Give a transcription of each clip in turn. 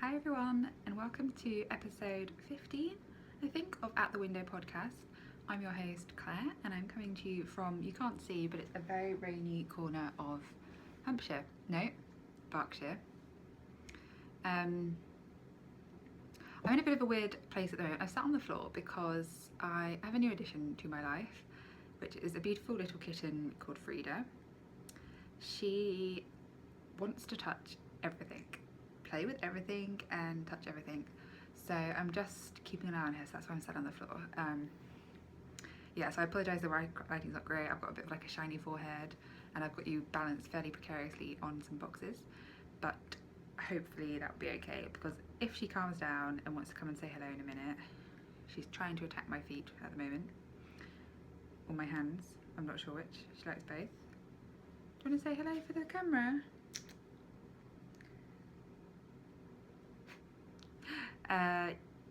Hi everyone, and welcome to episode 15, I think, of At the Window podcast. I'm your host Claire, and I'm coming to you from, you can't see, but it's a very rainy corner of Hampshire, no, Berkshire. I'm in a bit of a weird place at the moment. I've sat on the floor because I have a new addition to my life, which is a beautiful little kitten called Frida. She wants to touch everything, play with everything and touch everything, so I'm just keeping an eye on her, so that's why I'm sat on the floor. So I apologise, the writing's not great. I've got a bit of like a shiny forehead and I've got you balanced fairly precariously on some boxes, but hopefully that'll be okay, because if she calms down and wants to come and say hello in a minute, she's trying to attack my feet at the moment, or my hands, I'm not sure which, she likes both. Do you want to say hello for the camera?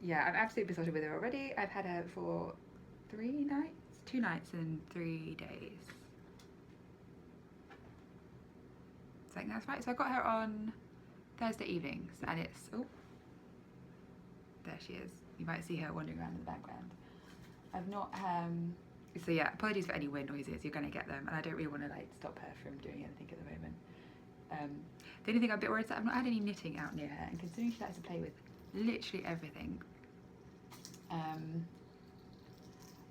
Yeah, I'm absolutely besotted with her already. I've had her for 2 nights and 3 days. I think that's right. So I got her on Thursday evenings, and it's, oh, there she is. You might see her wandering around in the background. I've not, so yeah, apologies for any wind noises, you're going to get them, and I don't really want to like stop her from doing anything at the moment. The only thing I'm a bit worried is that I've not had any knitting out near her, and considering she likes to play with literally everything, I'm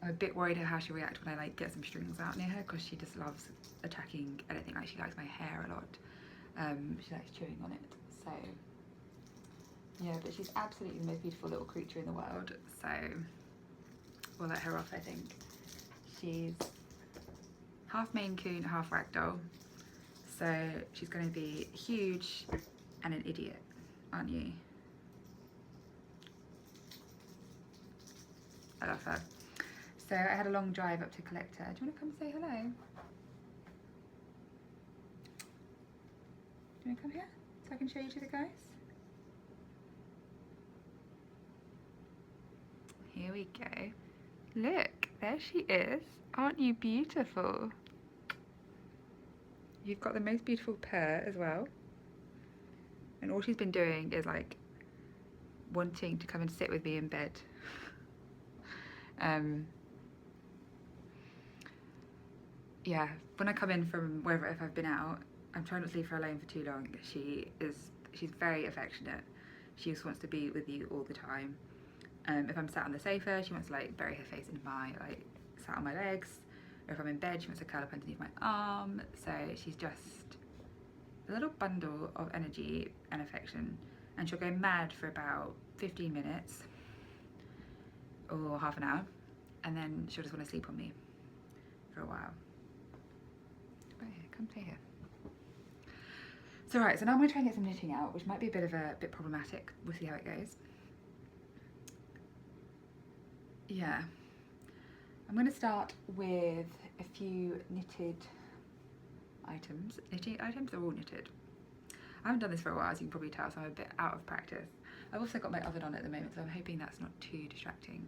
a bit worried at how she'll react when I like get some strings out near her, because she just loves attacking anything. Like, she likes my hair a lot. She likes chewing on it, so yeah, but she's absolutely the most beautiful little creature in the world, so we'll let her off, I think. She's half Maine Coon, half Ragdoll, so she's going to be huge and an idiot, aren't you? I love her. So I had a long drive up to collect her. Do you want to come say hello? Do you want to come here so I can show you to the guys? Here we go. Look, there she is. Aren't you beautiful? You've got the most beautiful purr as well. And all she's been doing is like wanting to come and sit with me in bed. Yeah, when I come in from wherever, if I've been out, I'm trying not to leave her alone for too long. She's very affectionate. She just wants to be with you all the time. If I'm sat on the sofa, she wants to like bury her face in my, like, sat on my legs. Or if I'm in bed, she wants to curl up underneath my arm. So she's just a little bundle of energy and affection. And she'll go mad for about 15 minutes or half an hour, and then she'll just want to sleep on me for a while. Right here, come play here. So right, so now I'm going to try and get some knitting out, which might be a bit problematic. We'll see how it goes. Yeah, I'm going to start with a few knitted items. Knitting items are all knitted. I haven't done this for a while, as you can probably tell, so I'm a bit out of practice. I've also got my oven on at the moment, so I'm hoping that's not too distracting.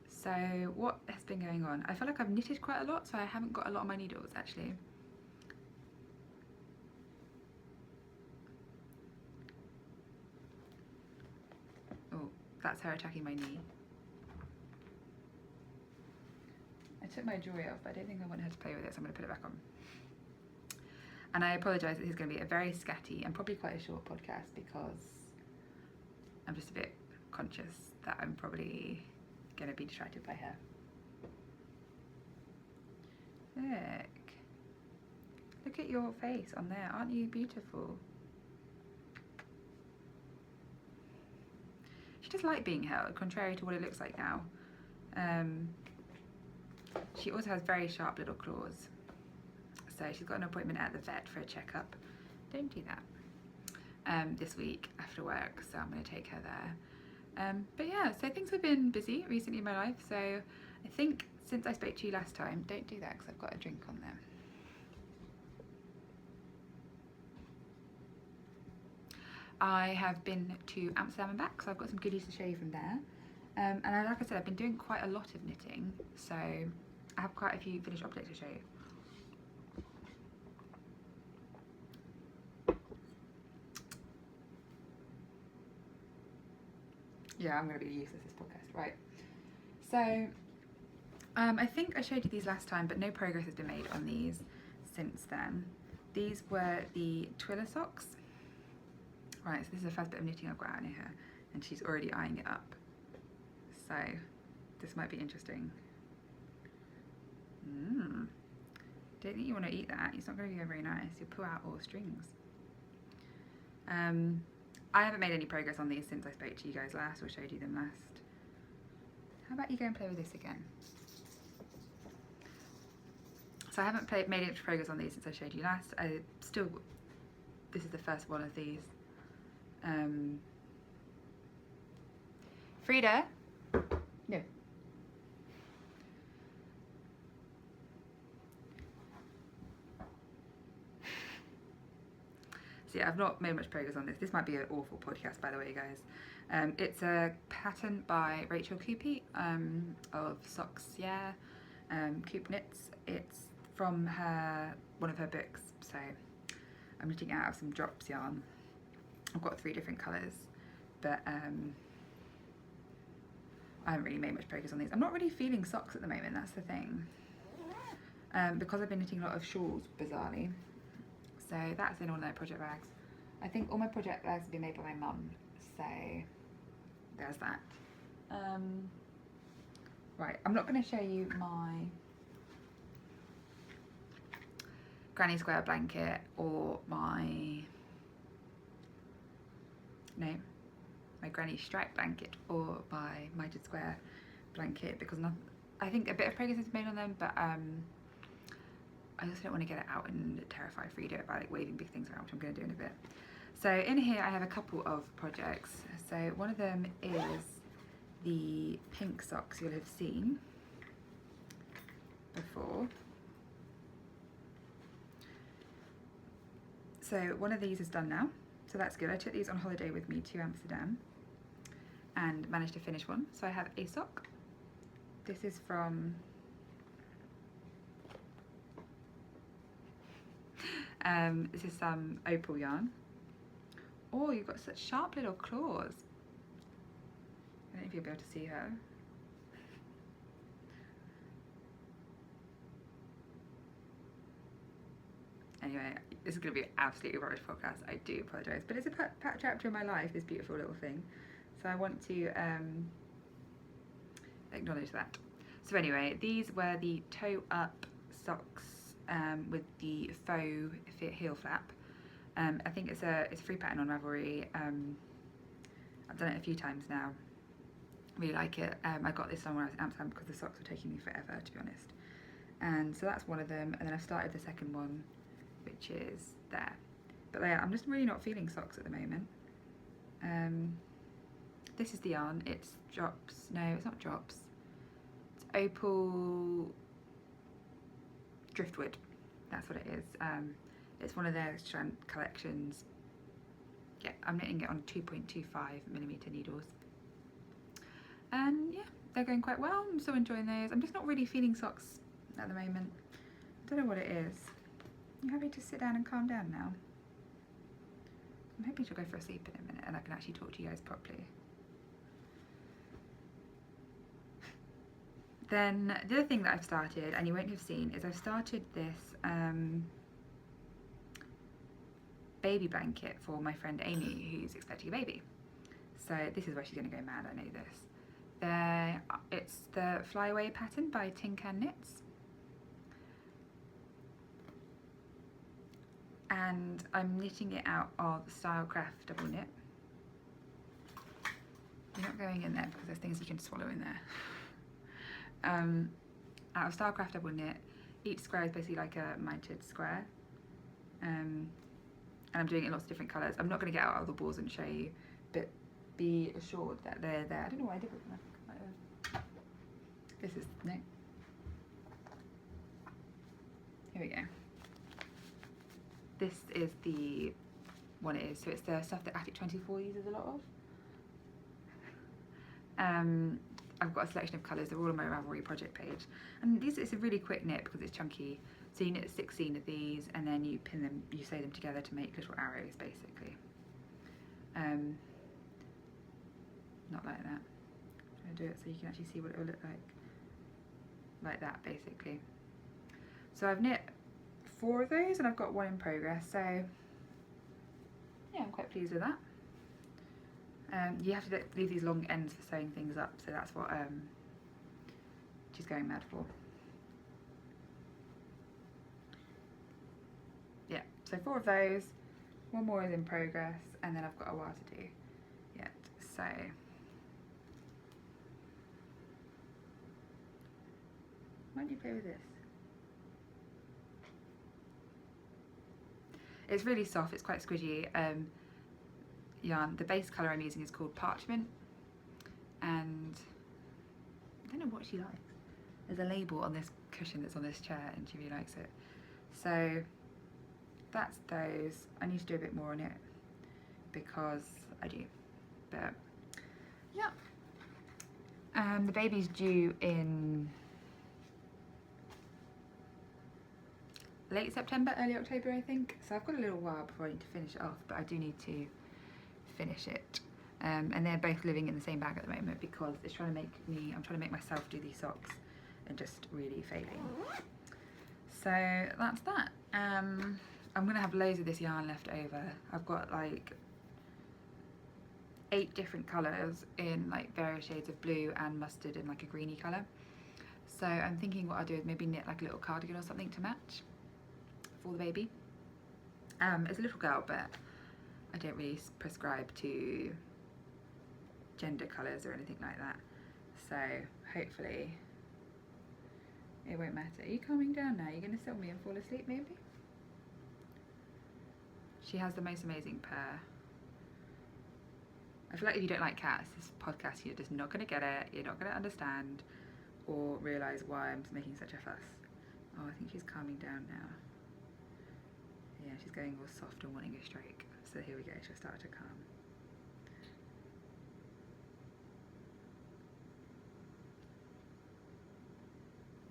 So what has been going on? I feel like I've knitted quite a lot, so I haven't got a lot of my needles actually. Oh, that's her attacking my knee. I took my jewellery off, but I don't think I want her to play with it, so I'm going to put it back on. And I apologise, this is going to be a very scatty and probably quite a short podcast, because I'm just a bit conscious that I'm probably going to be distracted by her. Look at your face on there, aren't you beautiful? She does like being held, contrary to what it looks like now. She also has very sharp little claws, so she's got an appointment at the vet for a checkup. Don't do that. This week after work, so I'm going to take her there. But yeah, so things have been busy recently in my life, so I think since I spoke to you last time, don't do that because I've got a drink on there. I have been to Amsterdam and back, so I've got some goodies to show you from there. And like I said, I've been doing quite a lot of knitting, so I have quite a few finished objects to show you. Yeah, I'm going to be useless this podcast. Right. So, I think I showed you these last time, but no progress has been made on these since then. These were the Twiller socks. Right, so this is the first bit of knitting I've got out in here, and she's already eyeing it up. So, this might be interesting. Don't think you want to eat that. It's not going to be very nice. You'll pull out all strings. I haven't made any progress on these since I spoke to you guys last or showed you them last. How about you go and play with this again? So I haven't made any progress on these since I showed you last. This is the first one of these. Frida? No. So yeah, I've not made much progress on this. This might be an awful podcast, by the way, guys. It's a pattern by Rachel Coopy of Socks, yeah, Coop Knits. It's from one of her books, so I'm knitting out of some drops yarn. I've got 3 different colours, but I haven't really made much progress on these. I'm not really feeling socks at the moment, that's the thing. Because I've been knitting a lot of shawls, bizarrely. So that's in all their project bags. I think all my project bags have been made by my mum, so there's that. Right, I'm not going to show you my granny square blanket or my granny stripe blanket or my mitered square blanket, because I think a bit of progress has been made on them, but I also don't want to get it out and terrify Frida by like waving big things around, which I'm going to do in a bit. So in here I have a couple of projects. So one of them is the pink socks you'll have seen before. So one of these is done now, so that's good. I took these on holiday with me to Amsterdam and managed to finish one. So I have a sock. This is from this is some opal yarn. Oh, you've got such sharp little claws. I don't know if you'll be able to see her. Anyway, this is going to be an absolutely rubbish podcast. I do apologise, but it's a chapter in my life, this beautiful little thing. So I want to acknowledge that. So anyway, these were the toe-up socks with the faux fit heel flap. I think it's a free pattern on Ravelry. I've done it a few times now. Really like it. I got this one when I was in Amsterdam because the socks were taking me forever, to be honest. And so that's one of them. And then I've started the second one, which is there. But yeah, I'm just really not feeling socks at the moment. This is the yarn. It's drops. No, it's not drops. It's opal driftwood. That's what it is. It's one of their strand collections. Yeah, I'm knitting it on 2.25mm needles. And yeah, they're going quite well. I'm still enjoying those. I'm just not really feeling socks at the moment. I don't know what it is. You happy to sit down and calm down now? I'm hoping she'll go for a sleep in a minute and I can actually talk to you guys properly. Then the other thing that I've started, and you won't have seen, is I've started this baby blanket for my friend Amy, who's expecting a baby. So this is where she's going to go mad, I know this. It's the Flyaway pattern by Tin Can Knits. And I'm knitting it out of Stylecraft double knit. You're not going in there because there's things you can swallow in there. Out of Stylecraft double knit. Each square is basically like a mitered square. And I'm doing it in lots of different colours. I'm not going to get out all the balls and show you, but be assured that they're there. I don't know why I did it. This is, no. Here we go. This is the one it is. So it's the stuff that Aquatic 24 uses a lot of. I've got a selection of colours. They're all on my Ravelry project page. And it's a really quick knit because it's chunky. So you knit 16 of these and then you pin them, you sew them together to make little arrows basically. not like that. I'm going to do it so you can actually see what it will look like that basically. So I've knit 4 of those and I've got 1 in progress, so yeah, I'm quite pleased with that. You have to leave these long ends for sewing things up, so that's what she's going mad for. Yeah, so 4 of those, 1 more is in progress, and then I've got a while to do yet. So why don't you play with this? It's really soft, it's quite squidgy yarn. The base colour I'm using is called Parchment, and I don't know what she likes. There's a label on this cushion that's on this chair and she really likes it. So that's those. I need to do a bit more on it because I do, but yeah. The baby's due in late September, early October I think, so I've got a little while before I need to finish it off, but I do need to finish it. And they're both living in the same bag at the moment because it's trying to make me, I'm trying to make myself do these socks and just really failing. So that's that. I'm gonna have loads of this yarn left over. I've got like 8 different colours in like various shades of blue and mustard and like a greeny colour. So I'm thinking what I'll do is maybe knit like a little cardigan or something to match for the baby. It's a little girl, but I don't really prescribe to gender colours or anything like that, so hopefully it won't matter. Are you calming down now? You're going to sit on me and fall asleep maybe? She has the most amazing purr. I feel like if you don't like cats, this podcast, you're just not going to get it, you're not going to understand or realise why I'm making such a fuss. Oh, I think she's calming down now. Yeah, she's going all soft and wanting a stroke. So here we go, she'll start to calm.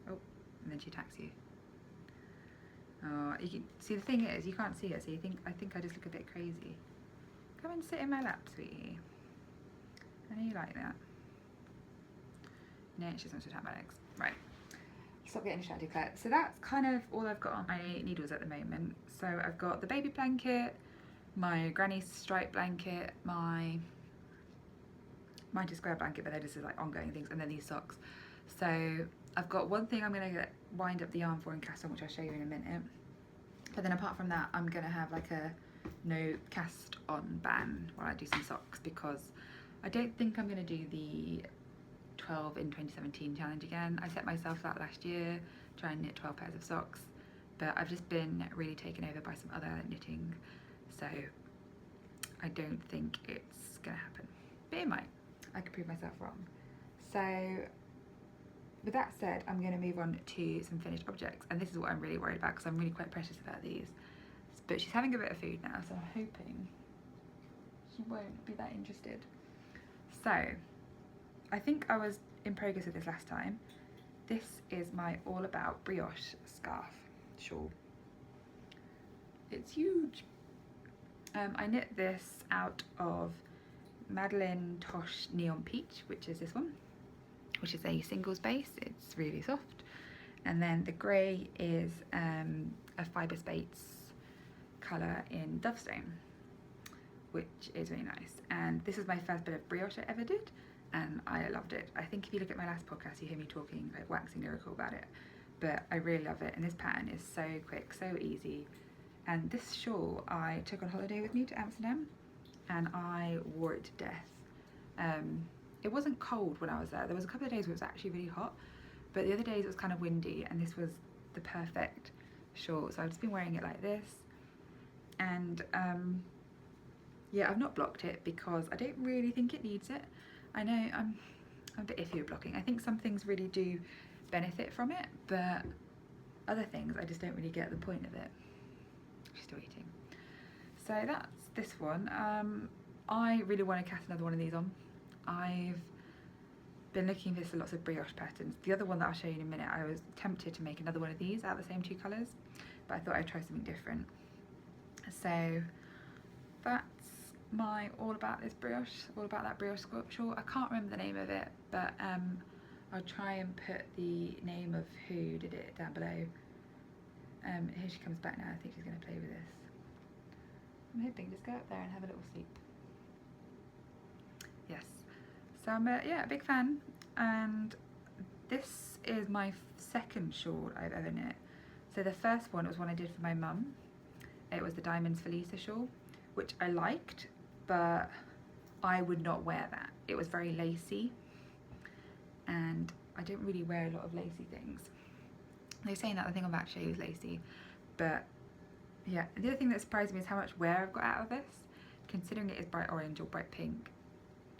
Oh, and then she attacks you. Oh, you can see, the thing is, you can't see it, so you think I just look a bit crazy. Come and sit in my lap, sweetie. I know you like that. No, she doesn't want to attack my legs. Right. Stop getting distracted, Claire. So that's kind of all I've got on my needles at the moment. So I've got the baby blanket, my granny stripe blanket, my mighty square blanket, but they're just like ongoing things, and then these socks. So I've got one thing I'm going to wind up the yarn for and cast on, which I'll show you in a minute. But then apart from that, I'm going to have like a no cast on ban while I do some socks, because I don't think I'm going to do the 12 in 2017 challenge again. I set myself that last year, try and knit 12 pairs of socks, but I've just been really taken over by some other knitting, so I don't think it's gonna happen, but it might. I could prove myself wrong. So with that said, I'm going to move on to some finished objects, and this is what I'm really worried about because I'm really quite precious about these. But she's having a bit of food now, so I'm hoping she won't be that interested. So I think I was in progress with this last time. This is my All About Brioche scarf shawl. It's huge. I knit this out of Madeline Tosh Neon Peach, which is this one, which is a singles base. It's really soft. And then the grey is a Fibre Spates colour in Dovestone, which is really nice. And this is my first bit of brioche I ever did, and I loved it. I think if you look at my last podcast, you hear me talking like waxing lyrical about it, but I really love it. And this pattern is so quick, so easy. And this shawl I took on holiday with me to Amsterdam, and I wore it to death. It wasn't cold when I was there. There was a couple of days where it was actually really hot, but the other days it was kind of windy, and this was the perfect shawl. So I've just been wearing it like this, and yeah, I've not blocked it because I don't really think it needs it. I know I'm a bit iffy with blocking. I think some things really do benefit from it, but other things I just don't really get the point of it. She's still eating. So that's this one. I really want to cast another one of these on. I've been looking for lots of brioche patterns. The other one that I'll show you in a minute, I was tempted to make another one of these out of the same 2 colours, but I thought I'd try something different. So that's my all about that brioche shawl. I can't remember the name of it, but I'll try and put the name of who did it down below. Here she comes back now. I think she's going to play with this. I'm hoping just go up there and have a little sleep. Yes, so I'm a big fan, and this is my second shawl I've ever knit. So the first one was one I did for my mum. It was the Diamonds for Lisa shawl, which I liked, but I would not wear that. It was very lacy, and I don't really wear a lot of lacy things. They're saying that the thing on back show is lacy, but yeah. The other thing that surprised me is how much wear I've got out of this, considering it is bright orange or bright pink,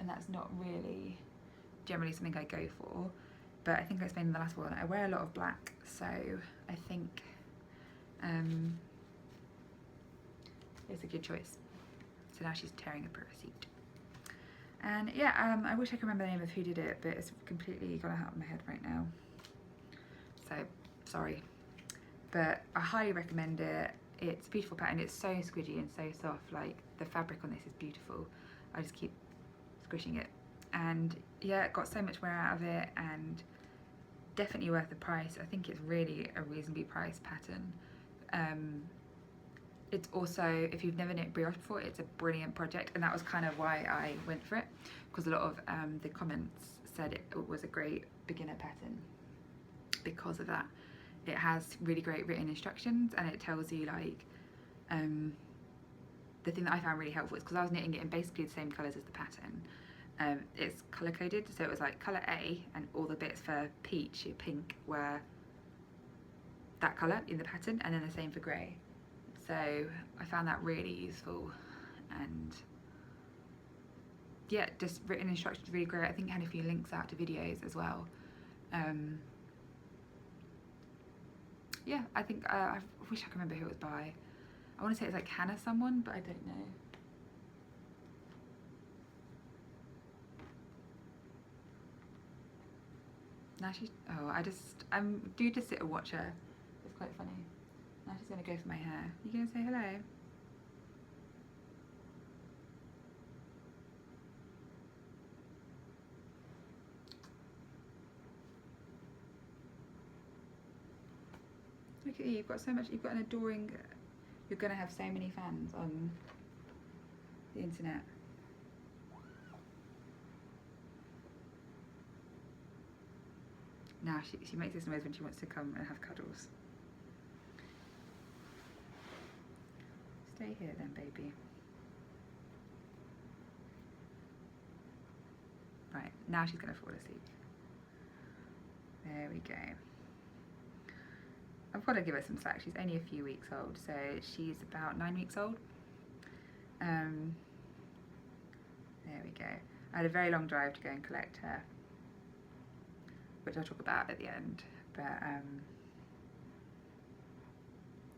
and that's not really generally something I go for. But I think I explained in the last one, I wear a lot of black, so I think it's a good choice. So now she's tearing up her receipt. And yeah, I wish I could remember the name of who did it, but it's completely gone out of my head right now. So sorry, but I highly recommend it. It's a beautiful pattern. It's so squidgy and so soft. Like, the fabric on this is beautiful. I just keep squishing it, and yeah, it got so much wear out of it, and definitely worth the price. I think it's really a reasonably priced pattern. It's also, if you've never knit brioche before, it's a brilliant project, and that was kind of why I went for it, because a lot of the comments said it was a great beginner pattern because of that. It has really great written instructions, and it tells you, like, the thing that I found really helpful is, because I was knitting it in basically the same colours as the pattern, it's colour coded, so it was like colour A, and all the bits for peach or pink were that colour in the pattern, and then the same for grey. So I found that really useful, and yeah, just written instructions really great. I think I had a few links out to videos as well. Yeah, I think I wish I could remember who it was by. I want to say it's like Hannah someone, but I don't know. Now she's, I do just sit and watch her. It's quite funny. Now she's gonna go for my hair. You gonna say hello? Look at you, you've got so much, you've got an adoring, you're gonna have so many fans on the internet. Now she makes this noise when she wants to come and have cuddles. Stay here then, baby. Right, now she's gonna fall asleep. There we go. I've got to give her some slack. She's only a few weeks old, so she's about 9 weeks old. There we go. I had a very long drive to go and collect her, which I'll talk about at the end. But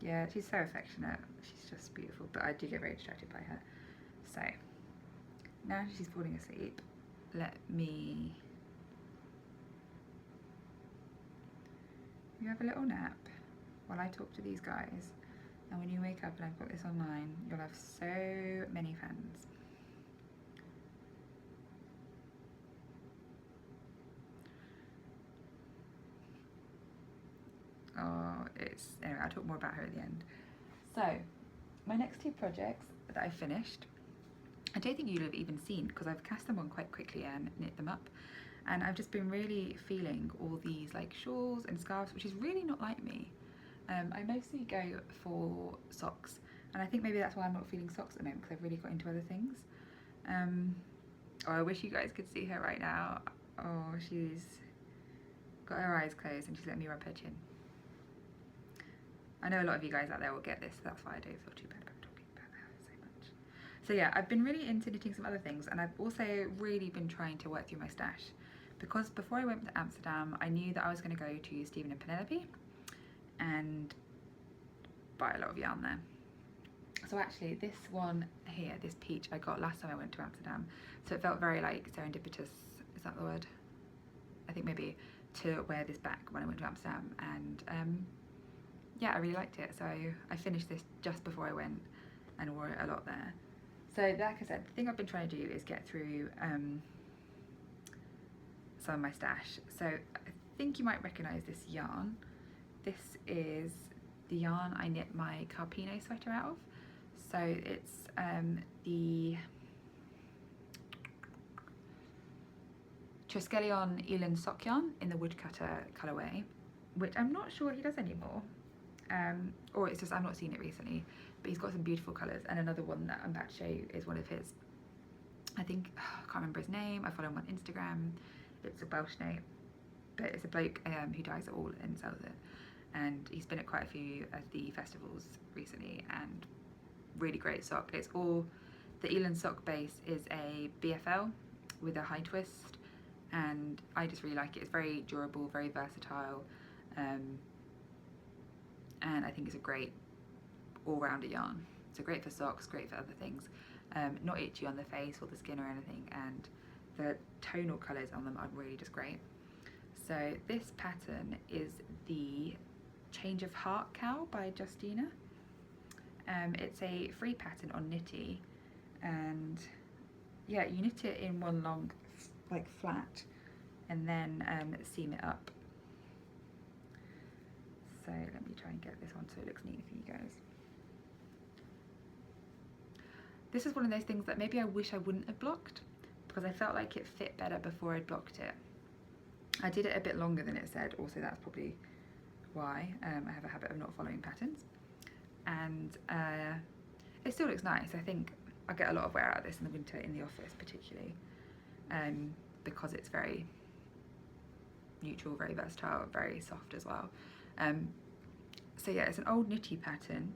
yeah, she's so affectionate. She's just beautiful, but I do get very distracted by her. So now she's falling asleep. Let me... You have a little nap while I talk to these guys, and when you wake up and I've got this online, you'll have so many fans. Oh, anyway, I'll talk more about her at the end. So my next two projects that I finished, I don't think you'll have even seen, because I've cast them on quite quickly and knit them up, and I've just been really feeling all these like shawls and scarves, which is really not like me. I mostly go for socks, and I think maybe that's why I'm not feeling socks at the moment, because I've really got into other things. Oh, I wish you guys could see her right now. Oh, she's got her eyes closed and she's letting me rub her chin. I know a lot of you guys out there will get this, so that's why I don't feel too bad about talking about her so much. So yeah, I've been really into knitting some other things, and I've also really been trying to work through my stash, because before I went to Amsterdam, I knew that I was going to go to Stephen and Penelope and buy a lot of yarn there. So actually this one here, this peach, I got last time I went to Amsterdam, so it felt very like serendipitous, is that the word? I think maybe, to wear this back when I went to Amsterdam, and yeah, I really liked it. So I finished this just before I went and wore it a lot there. So like I said, the thing I've been trying to do is get through some of my stash. So I think you might recognise this yarn. This is the yarn I knit my Carpino sweater out of. So it's the Triskelion Eland sock yarn in the woodcutter colourway, which I'm not sure he does anymore. Or it's just I've not seen it recently, but he's got some beautiful colours. And another one that I'm about to show you is one of his, I think, I can't remember his name, I follow him on Instagram. It's a Welsh name, but it's a bloke who dyes it all and sells it, and he's been at quite a few of the festivals recently, and really great sock. It's all, the Eland sock base is a BFL with a high twist, and I just really like it. It's very durable, very versatile, and I think it's a great all-rounder yarn. So great for socks, great for other things, not itchy on the face or the skin or anything, and the tonal colours on them are really just great. So this pattern is the Change of Heart Cow by Justina. It's a free pattern on Knitty, and yeah, you knit it in one long like flat and then seam it up. So let me try and get this on so it looks neat for you guys. This is one of those things that maybe I wish I wouldn't have blocked, because I felt like it fit better before I'd blocked it. I did it a bit longer than it said, also that's probably why. I have a habit of not following patterns, and it still looks nice. I think I get a lot of wear out of this in the winter in the office particularly, because it's very neutral, very versatile, very soft as well. So yeah, it's an old knitty pattern,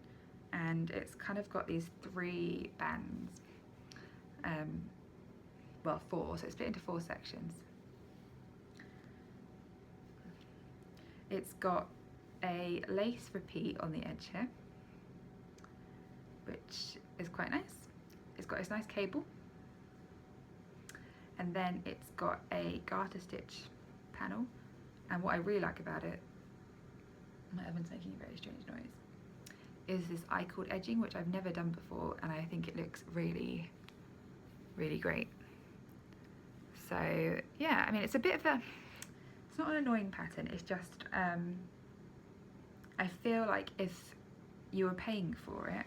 and it's kind of got these 3 bands, well 4, so it's split into 4 sections. It's got a lace repeat on the edge here, which is quite nice. It's got this nice cable, and then it's got a garter stitch panel, and what I really like about it, my oven's making a very strange noise, is this I-cord edging, which I've never done before, and I think it looks really, really great. So yeah, I mean, it's a bit of a, it's not an annoying pattern, it's just, I feel like if you were paying for it,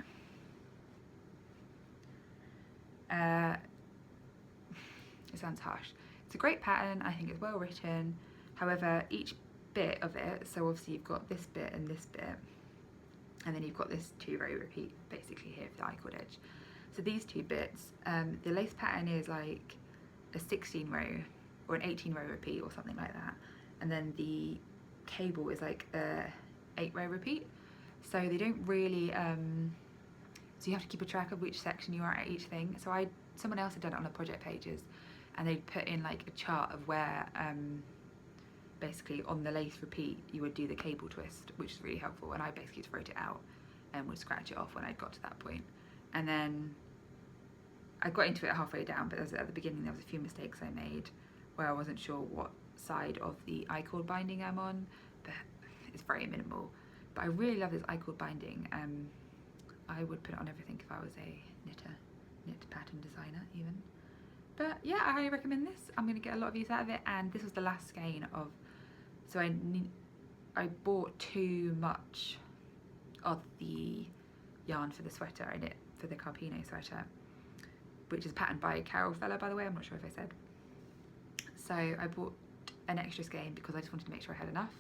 it sounds harsh. It's a great pattern, I think it's well written. However, each bit of it, so obviously you've got this bit and this bit, and then you've got this 2-row repeat basically here for the I-cord edge. So these 2 bits, the lace pattern is like a 16-row or an 18-row repeat or something like that, and then the cable is like a 8-row repeat. So they don't really, so you have to keep a track of which section you are at each thing. So someone else had done it on the project pages, and they'd put in like a chart of where basically on the lace repeat you would do the cable twist, which is really helpful, and I basically just wrote it out and would scratch it off when I got to that point. And then I got into it halfway down, but at the beginning there was a few mistakes I made where I wasn't sure what side of the I-cord binding I'm on, but it's very minimal. But I really love this I-cord binding. I would put it on everything if I was a knit pattern designer even. But yeah, I highly recommend this. I'm going to get a lot of use out of it, and this was the last skein of, so I bought too much of the yarn for the sweater I knit for the Carpino sweater, which is patterned by Carol Feller, by the way, I'm not sure if I said. So I bought an extra skein because I just wanted to make sure I had enough.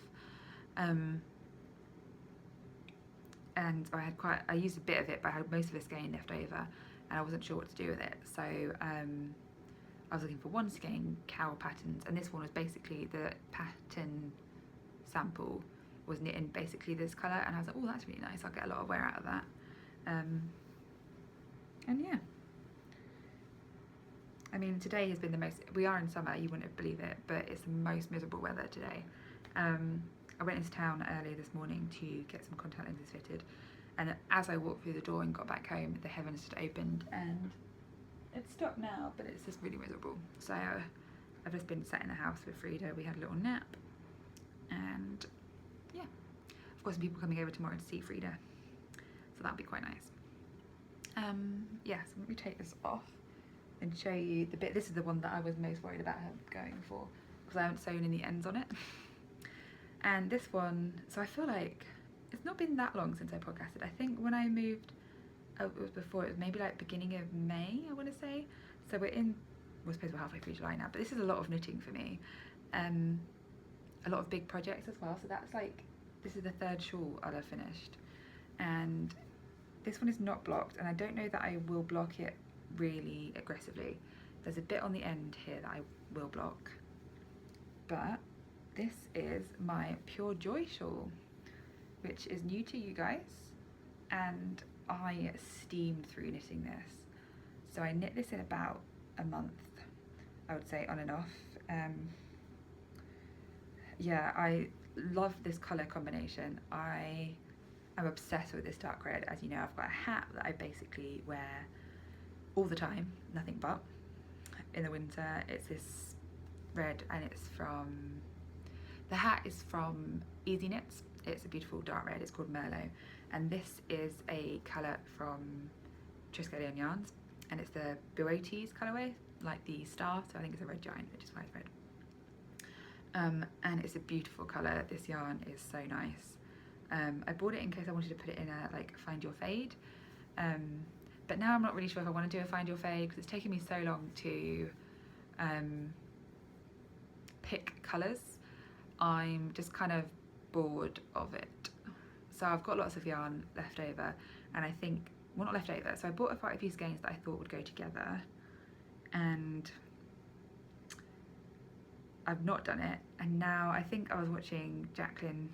And I used a bit of it, but I had most of the skein left over, and I wasn't sure what to do with it. So I was looking for 1 skein cowl patterns, and this one was basically the pattern sample was knit in basically this colour, and I was like, oh, that's really nice, I'll get a lot of wear out of that. And yeah, I mean, today has been the most, we are in summer, you wouldn't believe it, but it's the most miserable weather today. I went into town early this morning to get some contact lenses fitted, and as I walked through the door and got back home, the heavens just opened, and it's stopped now, but it's just really miserable. So I've just been sat in the house with Frida. We had a little nap, and yeah, I've got some people coming over tomorrow to see Frida, so that'll be quite nice. Yes, let me take this off and show you the bit. This is the one that I was most worried about her going for because I haven't sewn any ends on it. And this one, so I feel like it's not been that long since I podcasted. I think when I moved, oh, it was before, it was maybe like beginning of May, I want to say. So we're supposed to be halfway through July now, but this is a lot of knitting for me. A lot of big projects as well. So that's like, this is the third shawl I'll have finished. And this one is not blocked, and I don't know that I will block it really aggressively. There's a bit on the end here that I will block. But this is my Pure Joy shawl, which is new to you guys, and I steamed through knitting this. So I knit this in about a month, I would say, on and off. Yeah, I love this colour combination. I'm obsessed with this dark red. As you know, I've got a hat that I basically wear all the time, nothing but. In the winter, it's this red, and the hat is from Easy Knits. It's a beautiful dark red, it's called Merlot. And this is a colour from Triskellian Yarns, and it's the Brioche colourway, like the star, so I think it's a red giant, which is why it's red. And it's a beautiful colour. This yarn is so nice. I bought it in case I wanted to put it in a like find your fade, but now I'm not really sure if I want to do a find your fade because it's taken me so long to pick colours. I'm just kind of bored of it. So I've got lots of yarn left over, and I think, well, not left over, so I bought quite a few skeins that I thought would go together, and I've not done it. And now I think I was watching Jacqueline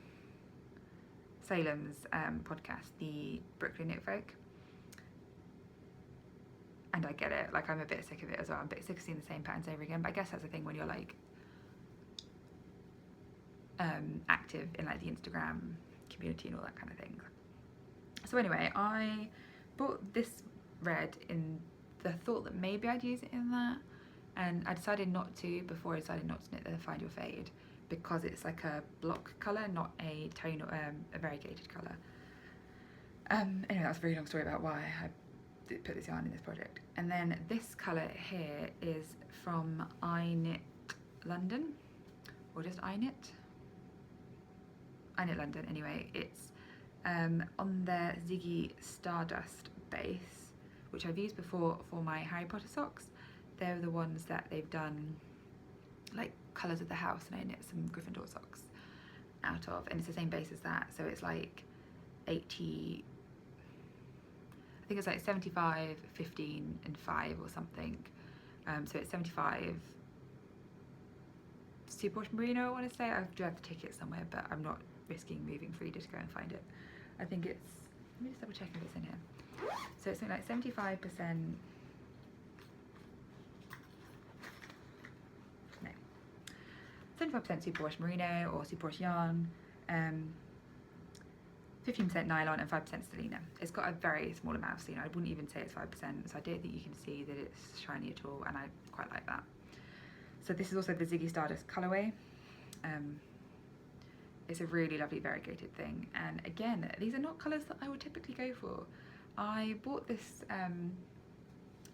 Salem's podcast, the Brooklyn Knit Folk, and I get it. Like, I'm a bit sick of it as well. I'm a bit sick of seeing the same patterns over again, but I guess that's the thing when you're like active in like the Instagram community and all that kind of thing. So anyway, I bought this red in the thought that maybe I'd use it in that, and I decided not to before I decided not to knit the Find Your Fade because it's like a block colour, not a tone or a variegated colour. Anyway, that's a very long story about why I put this yarn in this project. And then this colour here is from I Knit London, or just I Knit London. Anyway, it's on their Ziggy Stardust base, which I've used before for my Harry Potter socks. They're the ones that they've done like colours of the house, and I knit some Gryffindor socks out of, and it's the same base as that. So it's like 80, I think it's like 75, 15 and 5 or something. So it's 75 Superwash Merino, I want to say. I do have the ticket somewhere, but I'm not risking moving for you to go and find it. I think it's, let me just double check if it's in here. So it's something like 75%, no, 75% superwash merino or superwash yarn, 15% nylon and 5% stellina. It's got a very small amount of stellina. I wouldn't even say it's 5%, so I don't think you can see that it's shiny at all, and I quite like that. So this is also the Ziggy Stardust colourway. It's a really lovely variegated thing, and again, these are not colours that I would typically go for. I bought this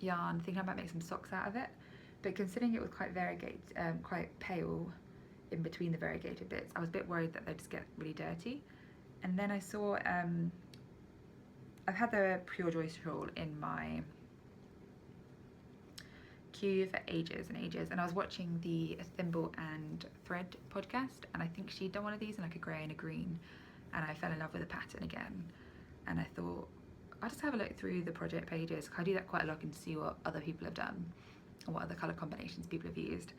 yarn thinking I might make some socks out of it, but considering it was quite variegated, quite pale in between the variegated bits, I was a bit worried that they'd just get really dirty. And then I saw, I've had the Pure Joy shawl in my queue for ages and ages, and I was watching the Thimble and Thread podcast, and I think she'd done one of these in like a grey and a green, and I fell in love with the pattern again, and I thought I'll just have a look through the project pages. I do that quite a lot and see what other people have done and what other colour combinations people have used.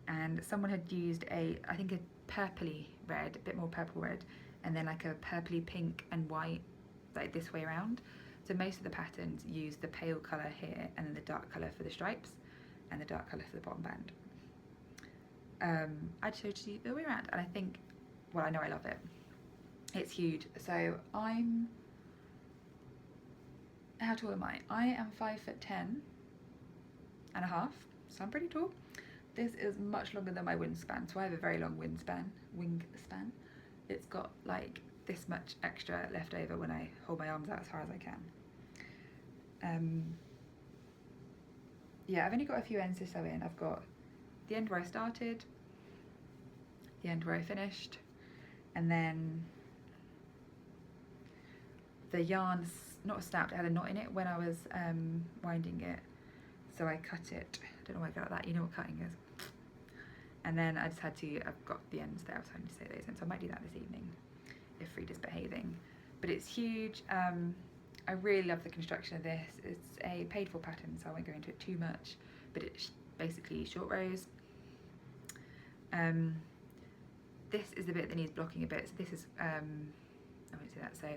And someone had used I think a purpley red, a bit more purple red, and then like a purpley pink and white, like this way around. So most of the patterns use the pale colour here and then the dark colour for the stripes and the dark colour for the bottom band. I chose to do it the other way around, and I think, well, I know I love it. It's huge. So how tall am I? I am 5'10" and a half, so I'm pretty tall. This is much longer than my wingspan, so I have a very long wingspan. It's got like this much extra left over when I hold my arms out as far as I Yeah, I've only got a few ends to sew in. I've got the end where I started, the end where I finished, and then the yarn's not snapped, it had a knot in it when I was winding it, so I cut it. I don't know why I got that, you know what cutting is. And then I just had to, I've got the ends there, I was having to sew those in, so I might do that this evening if Frida's behaving. But it's huge. I really love the construction of this. It's a paid for pattern, so I won't go into it too much, but it's basically short rows. This is the bit that needs blocking a bit, so this is, I won't say that, so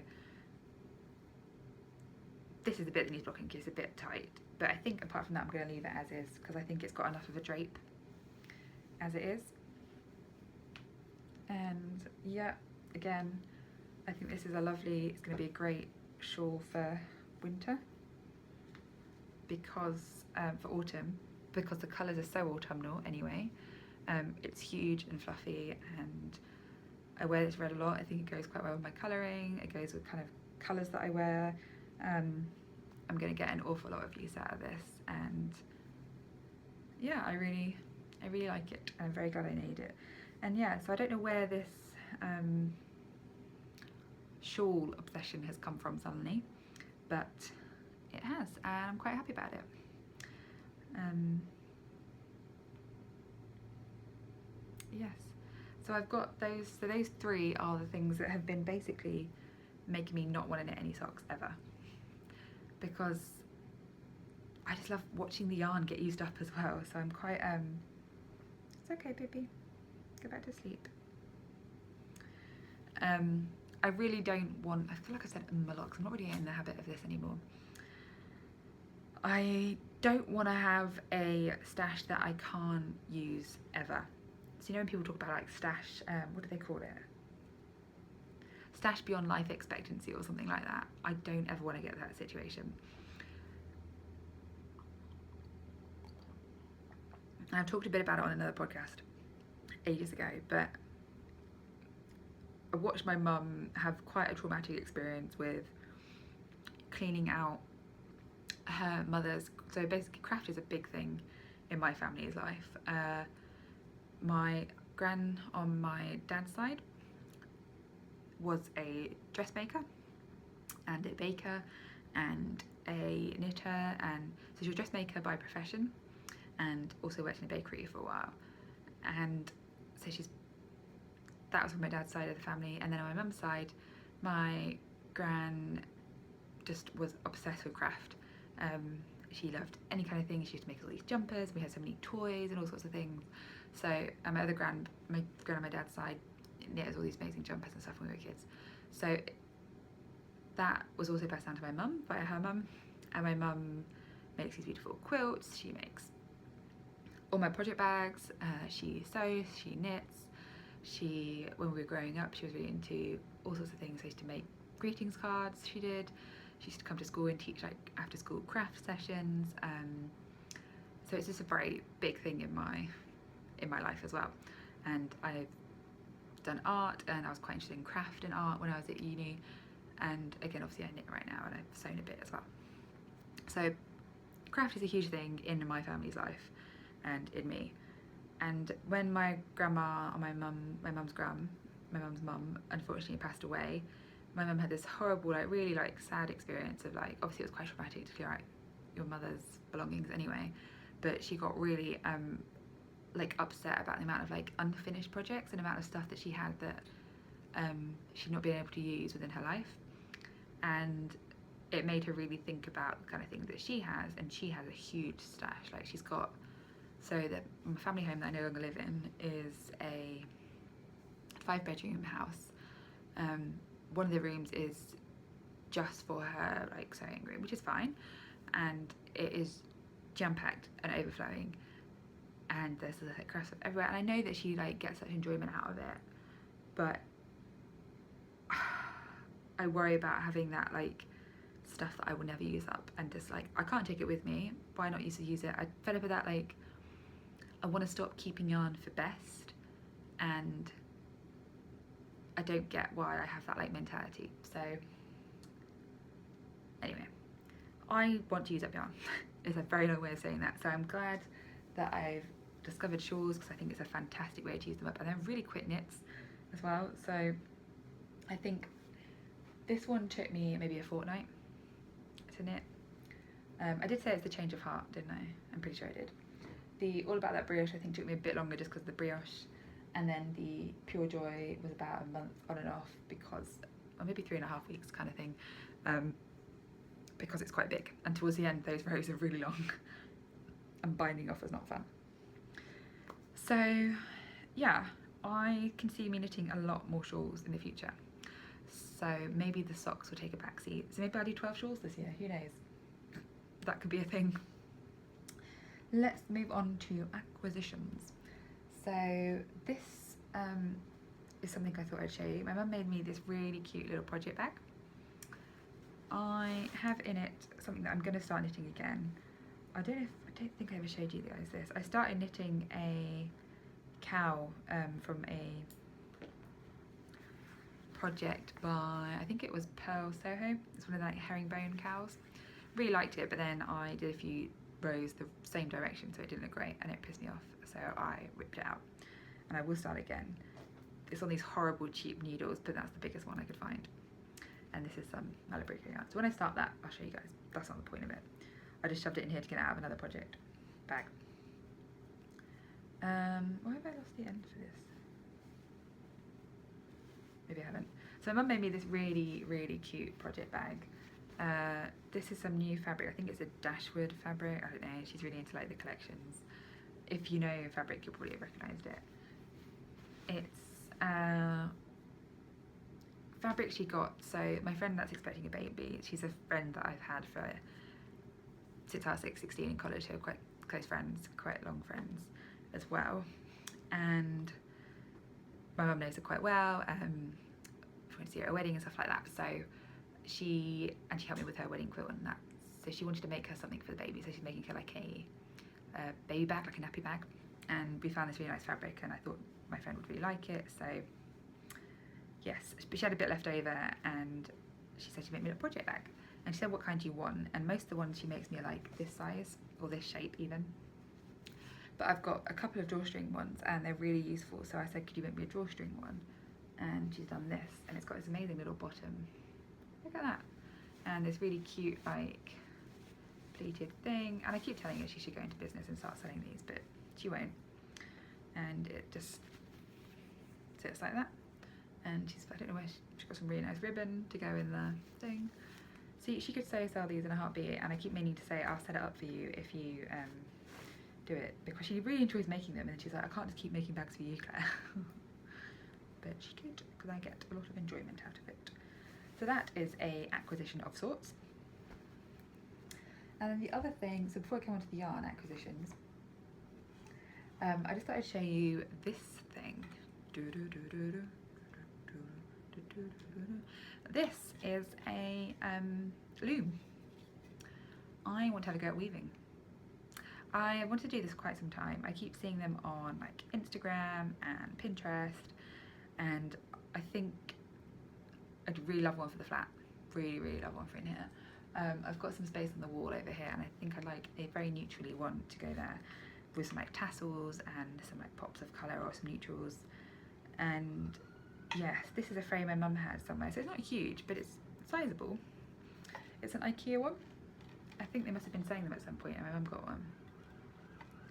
this is the bit that needs blocking because it's a bit tight, but I think apart from that I'm going to leave it as is because I think it's got enough of a drape as it is. And yeah, again, I think this is a lovely, it's going to be a great shawl for winter because for autumn, because the colours are so autumnal anyway. It's huge and fluffy, and I wear this red a lot. I think it goes quite well with my colouring. It goes with kind of colours that I wear. I'm going to get an awful lot of use out of this, and yeah, I really like it. I'm very glad I made it. And yeah, so I don't know where this shawl obsession has come from suddenly, but it has, and I'm quite happy about it. Yes, so I've got those, so those three are the things that have been basically making me not want to knit any socks ever, because I just love watching the yarn get used up as well. So I'm quite it's okay baby, go back to sleep. I really don't want, I feel like I said a lot because I'm not really in the habit of this anymore. I don't want to have a stash that I can't use ever. So you know when people talk about like stash, what do they call it? Stash beyond life expectancy or something like that. I don't ever want to get that situation. And I've talked a bit about it on another podcast ages ago, but I watched my mum have quite a traumatic experience with cleaning out her mother's, so basically craft is a big thing in my family's life. My gran on my dad's side was a dressmaker and a baker and a knitter, and so she was a dressmaker by profession and also worked in a bakery for a while. And so that was from my dad's side of the family. And then on my mum's side, my gran just was obsessed with craft. She loved any kind of thing. She used to make all these jumpers. We had so many toys and all sorts of things. So my other gran, my gran on my dad's side, knit all these amazing jumpers and stuff when we were kids. So that was also passed down to my mum via her mum, and my mum makes these beautiful quilts. She makes all my project bags. She sews, she knits. When we were growing up, she was really into all sorts of things. I used to make greetings cards. She used to come to school and teach like after school craft sessions. So it's just a very big thing in my life as well. And I've done art, and I was quite interested in craft and art when I was at uni. And again, obviously I knit right now, and I've sewn a bit as well. So craft is a huge thing in my family's life and in me. And when my grandma, or my mum's mum, unfortunately passed away, my mum had this horrible, like really like sad experience of like, obviously it was quite traumatic to clear out your mother's belongings anyway, but she got really like upset about the amount of like unfinished projects and amount of stuff that she had that she'd not been able to use within her life. And it made her really think about the kind of things that she has, and she has a huge stash. Like she's got, so the family home that I no longer live in is a 5-bedroom house. One of the rooms is just for her like sewing room, which is fine, and it is jam-packed and overflowing, and there's like crafts everywhere, and I know that she like gets such enjoyment out of it, but I worry about having that like stuff that I will never use up, and just like I can't take it with me. Why not use it? I fed up with that. Like I want to stop keeping yarn for best, and I don't get why I have that like mentality. So anyway, I want to use up yarn. It's a very long way of saying that. So I'm glad that I've discovered shawls, because I think it's a fantastic way to use them up, and they're really quick knits as well. So I think this one took me maybe a fortnight to knit. I did say it's the change of heart, didn't I? I'm pretty sure I did. The All About That Brioche I think took me a bit longer just because of the brioche, and then the Pure Joy was about a month on and off, because, or maybe 3.5 weeks kind of thing, because it's quite big, and towards the end those rows are really long and binding off was not fun. So yeah, I can see me knitting a lot more shawls in the future, so maybe the socks will take a back seat. So maybe I'll do 12 shawls this year, who knows, that could be a thing. Let's move on to acquisitions. So this is something I thought I'd show you. My mum made me this really cute little project bag. I have in it something that I'm going to start knitting again. I don't think I ever showed you guys this. I started knitting a cow from a project by, I think it was Pearl Soho. It's one of the like herringbone cows. Really liked it, but then I did a few rows the same direction, so it didn't look great and it pissed me off, so I ripped it out, and I will start again. It's on these horrible cheap needles, but that's the biggest one I could find, and this is some Malabrico yarn. So when I start that, I'll show you guys. That's not the point of it. I just shoved it in here to get it out of another project bag. Why have I lost the end for this? Maybe I haven't. So my mum made me this really cute project bag. This is some new fabric. I think it's a Dashwood fabric. I don't know. She's really into like the collections. If you know fabric, you'll probably have recognised it. It's fabric she got. So my friend that's expecting a baby, she's a friend that I've had for since I was 16 in college. So we're quite close friends, quite long friends as well. And my mum knows her quite well. She went to see her at a wedding and stuff like that. So she helped me with her wedding quilt and that. So she wanted to make her something for the baby. So she's making her like a baby bag, like a nappy bag. And we found this really nice fabric, and I thought my friend would really like it. So yes, but she had a bit left over, and she said she'd make me a project bag. And she said, what kind do you want? And most of the ones she makes me are like this size, or this shape even. But I've got a couple of drawstring ones, and they're really useful. So I said, could you make me a drawstring one? And she's done this, and it's got this amazing little bottom. Look at that. And this really cute like pleated thing. And I keep telling her she should go into business and start selling these, but she won't. And it just sits like that. And I don't know where she got some really nice ribbon to go in the thing. See, she could sell these in a heartbeat, and I keep meaning to say I'll set it up for you if you do it, because she really enjoys making them, and she's like, I can't just keep making bags for you, Claire. But she could, because I get a lot of enjoyment out of it. So that is a acquisition of sorts. And then the other thing, so before I come on to the yarn acquisitions, I just thought I'd show you this thing. This is a loom. I want to have a go at weaving. I want to do this for quite some time. I keep seeing them on like Instagram and Pinterest, and I think I'd really love one for the flat. Really love one for in here. I've got some space on the wall over here, and I think I'd like a very neutrally one to go there, with some like tassels and some like pops of colour or some neutrals. And yes, this is a frame my mum has somewhere, so it's not huge, but it's sizable. It's an IKEA one. I think they must have been selling them at some point, and my mum got one.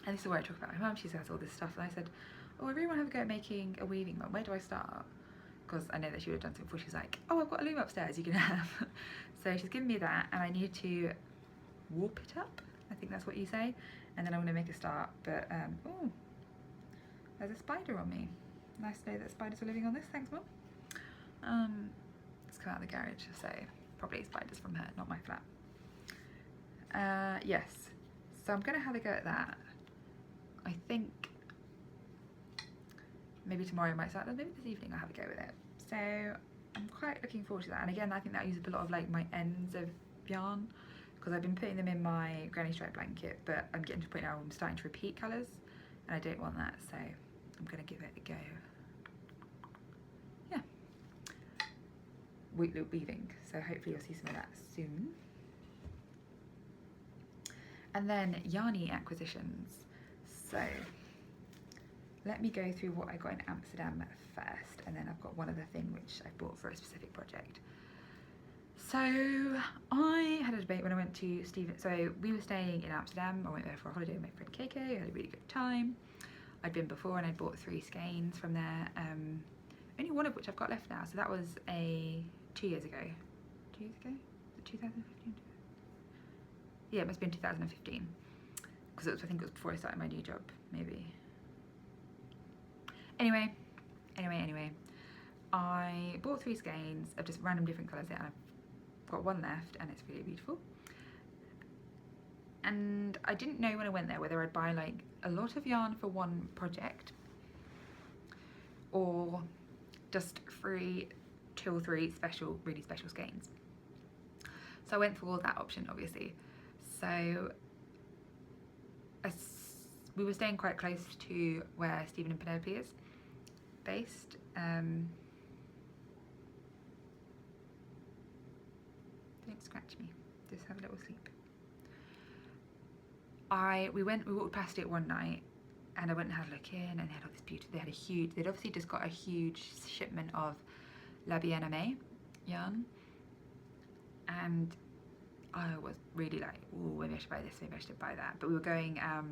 And this is where I talk about my mum. She says all this stuff, and I said, oh, I really want to have a go at making a weaving one. Where do I start? Because I know that she would have done something before. She's like, oh, I've got a loom upstairs you can have. So she's given me that, and I need to warp it up. I think that's what you say. And then I'm going to make a start. But, oh, there's a spider on me. Nice to know that spiders are living on this. Thanks, Mum. Let's come out of the garage. So probably spiders from her, not my flat. Yes. So I'm going to have a go at that. I think maybe tomorrow I might start, maybe this evening I'll have a go with it. So I'm quite looking forward to that. And again, I think that uses up a lot of like my ends of yarn, because I've been putting them in my granny stripe blanket, but I'm getting to a point now where I'm starting to repeat colours, and I don't want that, so I'm going to give it a go. Yeah. Weaving, so hopefully you'll see some of that soon. And then yarny acquisitions. So let me go through what I got in Amsterdam first, and then I've got one other thing which I bought for a specific project. So I had a debate when I went to Stephen. So we were staying in Amsterdam. I went there for a holiday with my friend KK. I had a really good time. I'd been before and I'd bought 3 skeins from there. Only one of which I've got left now. So that was 2 years ago. 2 years ago? Was it 2015? Yeah, it must have been 2015. Because I think it was before I started my new job, maybe. Anyway. I bought 3 skeins of just random different colours and I've got one left and it's really beautiful. And I didn't know when I went there whether I'd buy like a lot of yarn for one project or just 2 or 3 special, really special skeins. So I went for that option, obviously. So we were staying quite close to where Stephen and Penelope is based. Don't scratch me, just have a little sleep. We walked past it one night and I went and had a look in, and they had all this beauty. They'd obviously just got a huge shipment of La Bien-Aimée yarn, and I was really like, oh, maybe I should buy this, maybe I should buy that. But we were going out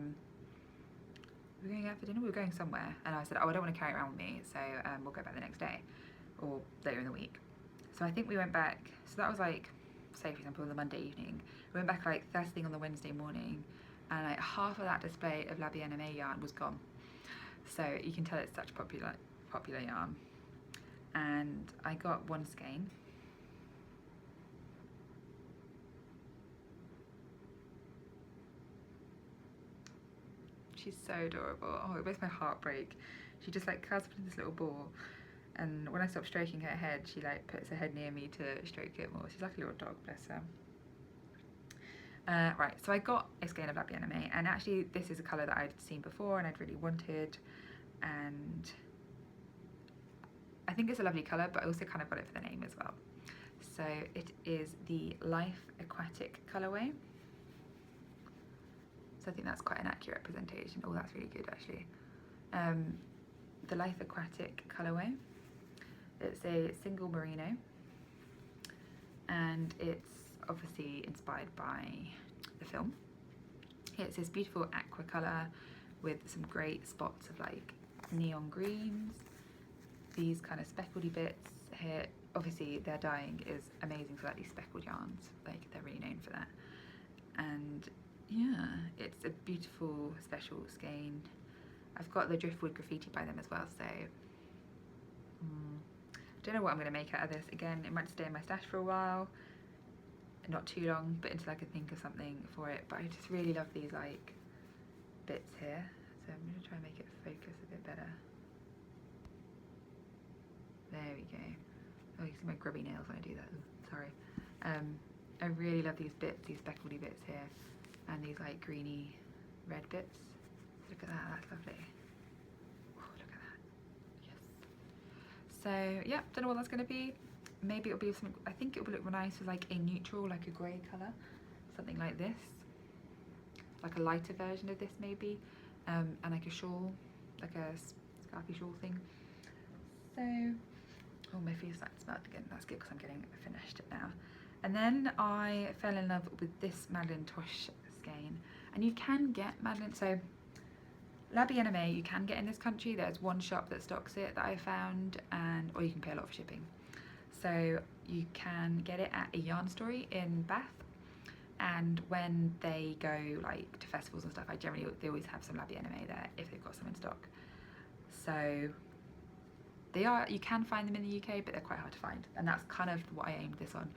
for dinner, we were going somewhere, and I said, oh, I don't want to carry it around with me, so we'll go back the next day or later in the week. So I think we went back, so that was like, say for example, on the Monday evening. We went back like first thing on the Wednesday morning, and like half of that display of La Bien-Aimée yarn was gone. So you can tell it's such popular yarn. And I got 1 skein. She's so adorable. Oh, it makes my heart break. She just like curls up in this little ball, and when I stop stroking her head, she like puts her head near me to stroke it more. She's like a little dog, bless her. Right, so I got a skein of La Bien-Aimée, and actually this is a colour that I'd seen before and I'd really wanted, and I think it's a lovely colour, but I also kind of got it for the name as well. So it is the Life Aquatic colourway. So I think that's quite an accurate representation. Oh, that's really good actually. The Life Aquatic colourway. It's a single merino, and it's obviously inspired by the film. It's this beautiful aqua colour with some great spots of like neon greens, these kind of speckledy bits here. Obviously their dyeing is amazing for like these speckled yarns, like they're really known for that. And yeah, it's a beautiful special skein. I've got the driftwood graffiti by them as well, so don't know what I'm going to make out of this. Again, it might stay in my stash for a while, not too long, but until I can think of something for it. But I just really love these like bits here, so I'm going to try and make it focus a bit better. There we go. Oh, you can see my grubby nails when I do that. Ooh, sorry. I really love these bits, these speckledy bits here, and these like greeny red bits. Look at that, that's lovely. Oh, look at that. Yes. So yeah, don't know what that's going to be. Maybe it'll be something, I think it will look nice with like a neutral, like a grey colour, something like this, like a lighter version of this maybe, and like a shawl, like a scarfy shawl thing. So, oh, my feet starting to smell again. That's good because I'm getting finished now. And then I fell in love with this Madeleine Tosh skein, and you can get Madeleine, so La Bien-Aimée you can get in this country. There's one shop that stocks it that I found, or you can pay a lot for shipping. So you can get it at a yarn story in Bath, and when they go like to festivals and stuff, they always have some La Bien-Aimée there if they've got some in stock. So you can find them in the UK, but they're quite hard to find, and that's kind of what I aimed this on.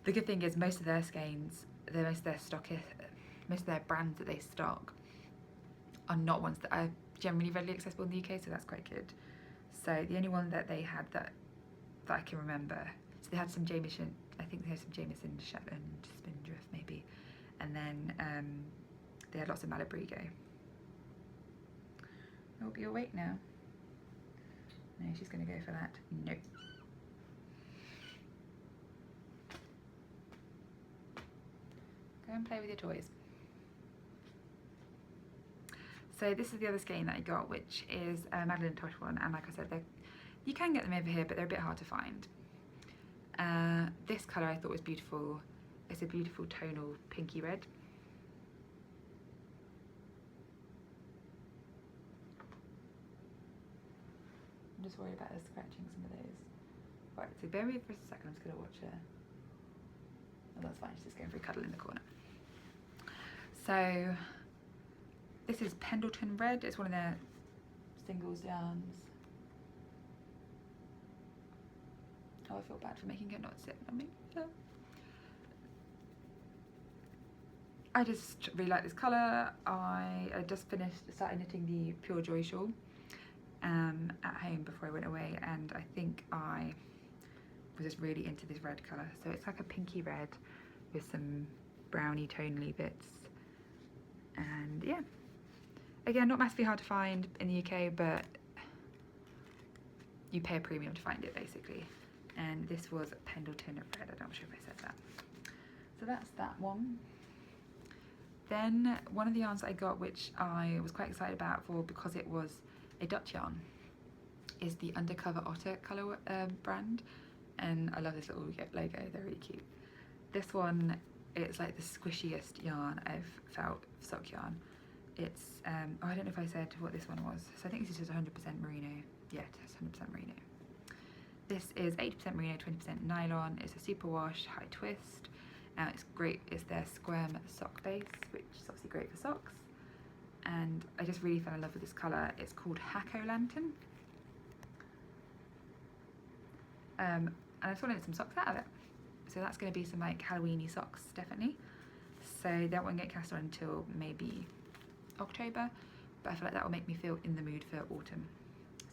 The good thing is most of their skeins, most of their brands that they stock are not ones that are generally readily accessible in the UK, so that's quite good. So the only one that they had that I can remember, so they had some Jameson, I think they had some Jameson Shetland Spindrift maybe, and then they had lots of Malabrigo. I hope you're awake now. No, she's going to go for that. Nope. Go and play with your toys. So this is the other skein that I got, which is a Madeline Tosh one, and like I said, you can get them over here, but they're a bit hard to find. This colour I thought was beautiful. It's a beautiful tonal pinky red. I'm just worried about scratching some of those. Right, so bear with me for a second, I'm just going to watch her. Oh, that's fine, she's just going for a cuddle in the corner. So, this is Pendleton Red, it's one of their singles yarns. Oh, I feel bad for making it not sit on me. I just really like this colour. I just started knitting the Pure Joy shawl at home before I went away, and I think I was just really into this red colour. So it's like a pinky red with some browny tonally bits, and yeah, again, not massively hard to find in the UK, but you pay a premium to find it basically. And this was Pendleton Red, I'm not sure if I said that. So that's that one. Then one of the yarns that I got, which I was quite excited about because it was a Dutch yarn, is the Undercover Otter colour brand, and I love this little logo, they're really cute. This one, it's like the squishiest yarn I've felt, sock yarn. It's, oh, I don't know if I said what this one was, so I think this is just 100% merino. Yeah, it's 100% merino. This is 80% merino, 20% nylon. It's a super wash, high twist. It's great, it's their squirm sock base, which is obviously great for socks. And I just really fell in love with this colour. It's called Hacko Lantern. And I just want to knit some socks out of it. So that's going to be some like Halloweeny socks, definitely. So that won't get cast on until maybe October, but I feel like that will make me feel in the mood for autumn.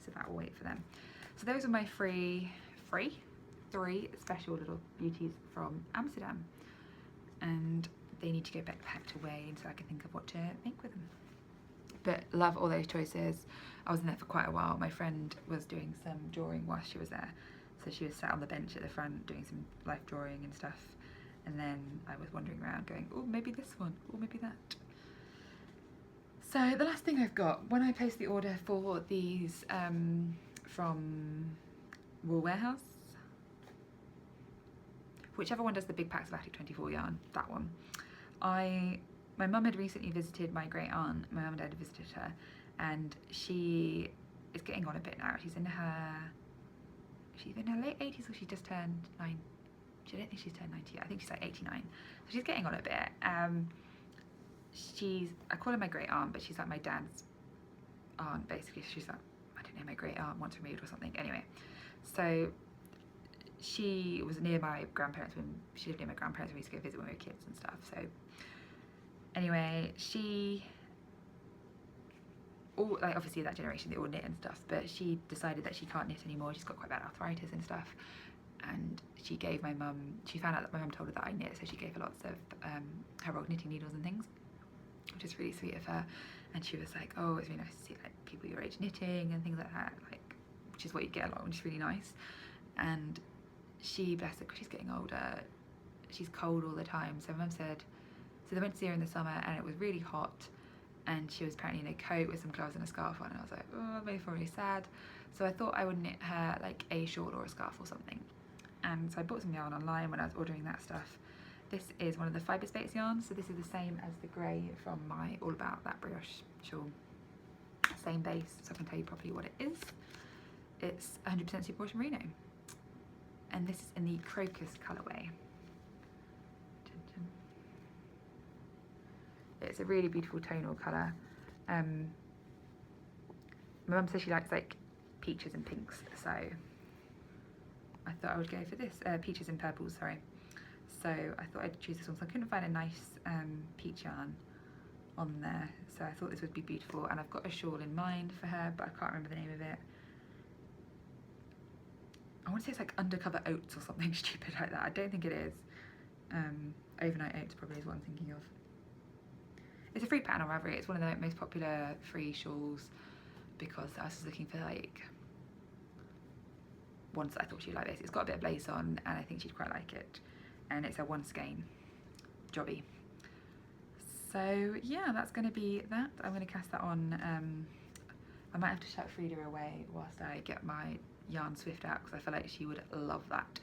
So that will wait for them. So those are my three special little beauties from Amsterdam, and they need to go back packed away until I can think of what to make with them. But love all those choices. I was in there for quite a while. My friend was doing some drawing while she was there, so she was sat on the bench at the front doing some life drawing and stuff, and then I was wandering around going, oh, maybe this one, or maybe that. So the last thing I've got, when I placed the order for these from Wool Warehouse, whichever one does the big packs of Aquatic 24 yarn, that one. My mum had recently visited my great aunt. My mum and dad had visited her, and she is getting on a bit now. She's in her late 80s, or she just turned 9. I don't think she's turned 90 yet. I think she's like 89. So she's getting on a bit. I call her my great aunt, but she's like my dad's aunt basically. She's like, I don't know, my great aunt once removed or something. Anyway, so she was near my grandparents when she lived near my grandparents when we used to go visit when we were kids and stuff. So anyway, like obviously that generation they all knit and stuff, but she decided that she can't knit anymore. She's got quite bad arthritis and stuff, and she gave my mum, she found out that my mum told her that I knit, so she gave her lots of her old knitting needles and things, which is really sweet of her. And she was like, oh, it's really nice to see like people your age knitting and things like that, like, which is what you get a lot, which is really nice. And she, bless her, because she's getting older, she's cold all the time. So mum said, so they went to see her in the summer and it was really hot, and she was apparently in a coat with some gloves and a scarf on, and I was like, oh, that made me feel really sad. So I thought I would knit her like a shawl or a scarf or something. And so I bought some yarn online when I was ordering that stuff. This is one of the fibre space yarns, so this is the same as the grey from my All About That Brioche shawl. Same base, so I can tell you properly what it is. It's 100% superwash merino, and this is in the crocus colourway. It's a really beautiful tonal colour. My mum says she likes like peaches and pinks, so I thought I would go for this. Peaches and purples, sorry. So I thought I'd choose this one. So I couldn't find a nice peach yarn on there, so I thought this would be beautiful. And I've got a shawl in mind for her, but I can't remember the name of it. I want to say it's like Undercover Oats or something stupid like that. I don't think it is. Overnight Oats probably is what I'm thinking of. It's a free pattern on Ravelry. It's one of the most popular free shawls because I was looking for like ones that I thought she'd like this. It's got a bit of lace on and I think she'd quite like it. And it's a one skein jobby. So yeah, that's going to be that. I'm going to cast that on. I might have to shut Frida away whilst I get my yarn Swift out, because I feel like she would love that,